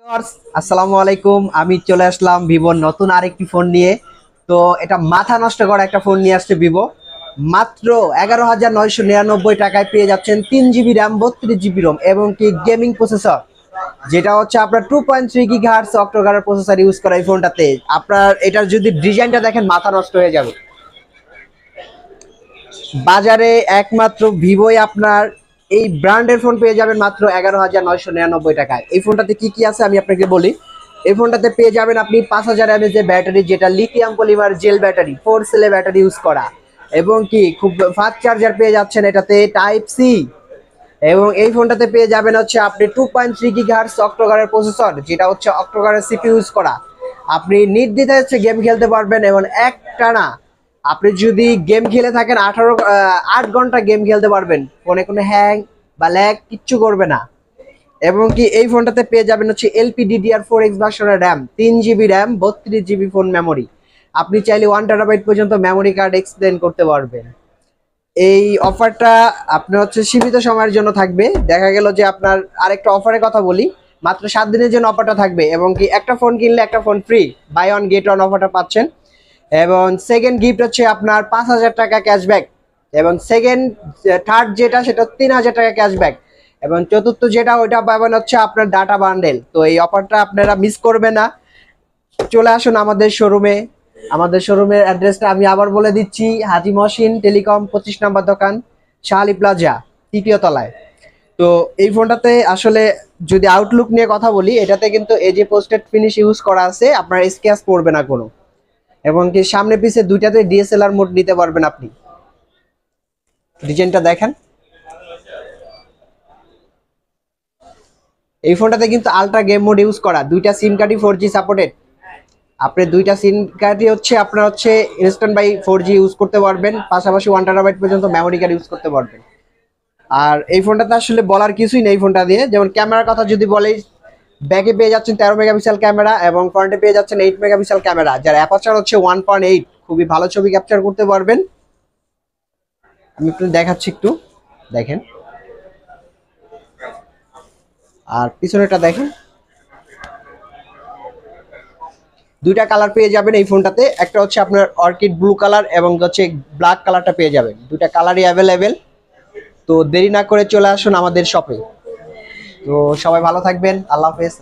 Viewers, আসসালামু আলাইকুম। আমি চলে আসলাম ভিভোর নতুন আরেকটি ফোন নিয়ে। তো এটা মাথা নষ্ট করা একটা ফোন নিয়ে আসছে ভিভো। মাত্র 11,999 টাকায় পেয়ে যাচ্ছেন 3 জিবি র্যাম, 32 জিবি রোম এবং কি গেমিং প্রসেসর, যেটা হচ্ছে আপনার 2.3 GHz অক্টোকোরের প্রসেসর ইউজ করা এই ফোনটাতে। আপনার এটার যদি ডিজাইনটা দেখেন মাথা নষ্ট হয়ে যাবে। বাজারে একমাত্র ভিভোই আপনার এই ব্র্যান্ডের ফোন পেয়ে যাবেন মাত্র 11,999 টাকায়। এই ফোনটাতে কি কি আছে আমি আপনাকে বলি। এই ফোনটাতে পেয়ে যাবেন আপনি 5000 mAh এর ব্যাটারি, যেটা লিথিয়াম পলিমার জেল ব্যাটারি, 4 সেলে ব্যাটারি ইউজ করা, এবং কি খুব ফাস্ট চার্জার পেয়ে যাচ্ছেন এটাতে টাইপ সি। এবং এই ফোনটাতে পেয়ে যাবেন হচ্ছে আপনি 2.3 GHz অক্টোকোরের প্রসেসর, যেটা হচ্ছে অক্টোকোরের সিপিইউ ইউজ করা। আপনি নির্দ্বিধায় হচ্ছে গেম খেলতে পারবেন এবং একটানা আপনি যদি গেম খেলে থাকেন 8 ঘন্টা গেম খেলতে পারবেন, ফোনে কোনো হ্যাং বা ল্যাগ কিচ্ছু করবে না। এবং কি এই ফোনটাতে পেয়ে যাবেন হচ্ছে LPDDR4X ভার্সনের RAM, 3 GB RAM, 32 GB phone memory. আপনি চাইলে 1 TB পর্যন্ত মেমোরি কার্ড এক্সটেন্ড করতে পারবেন। এই অফারটা আপনার হচ্ছে সীমিত সময়ের জন্য থাকবে। দেখা গেল যে আপনার আরেকটা অফারের কথা বলি, মাত্র 7 দিনের জন্য অফারটা থাকবে এবং কি একটা ফোন কিনলে একটা phone free, buy one get one অফারটা পাচ্ছেন। এবং সেকেন্ড গিফট হচ্ছে আপনার 5,000 টাকা ক্যাশব্যাক, এবং থার্ড যেটা সেটা 3,000 টাকা ক্যাশব্যাক, এবং চতুর্থ যেটা ওইটা পাবেন হচ্ছে আপনার ডাটা বান্ডেল। তো এই অফারটা আপনারা মিস করবেন না। চলে আসুন আমাদের শোরুমে। আমাদের শোরুমের অ্যাড্রেসটা আমি আবার বলে দিচ্ছি, হাজি মহসিন টেলিকম 25 নম্বর দোকান, শাহালি প্লাজা, 3য় তলায়। তো এই ফোনটাতে আসলে যদি আউটলুক নিয়ে কথা বলি, এটাতে কিন্তু এই যে পোস্টেড ফিনিশ ইউজ করা আছে, আপনার স্ক্র্যাচ পড়বে না কোনো। এবং কি সামনে পিছে দুইটাতে ডিএসএলআর মোড নিতে পারবেন আপনি। ডিজাইনটা দেখেন। এই ফোনটাতে কিন্তু আলট্রা গেম মোড ইউজ করা, দুইটা সিম কার্ডই 4G সাপোর্টেড। আপনি দুইটা সিম কার্ডই হচ্ছে আপনার হচ্ছে ইনস্ট্যান্ট বাই 4G ইউজ করতে পারবেন, পাশাপাশি 1 TB পর্যন্ত মেমোরি কার্ড ইউজ করতে পারবেন। আর এই ফোনটাতে আসলে বলার কিছুই নেই ফোনটা দিয়ে। যেমন ক্যামেরার কথা যদি বলি, ব্যাকে পেয়ে যাচ্ছেন 13 মেগাপিক্সেল ক্যামেরা এবং ফ্রন্টে পেয়ে যাচ্ছেন 8 মেগাপিক্সেল ক্যামেরা, যার অ্যাপারচার হচ্ছে 1.8, খুবই ভালো ছবি ক্যাপচার করতে পারবেন। আমি একটু দেখাচ্ছি, একটু দেখেন। আর পিছনেটা দেখেন, দুইটা কালার পেয়ে যাবেন এই ফোনটাতে। একটা হচ্ছে আপনার অর্কিড ব্লু কালার এবং হচ্ছে ব্ল্যাক কালারটা পেয়ে যাবেন, দুইটা কালারই অ্যাভেলেবেল। তো দেরি না করে চলে আসুন আমাদের শপে। তো সবাই ভালো থাকবেন, আল্লাহ হাফেজ।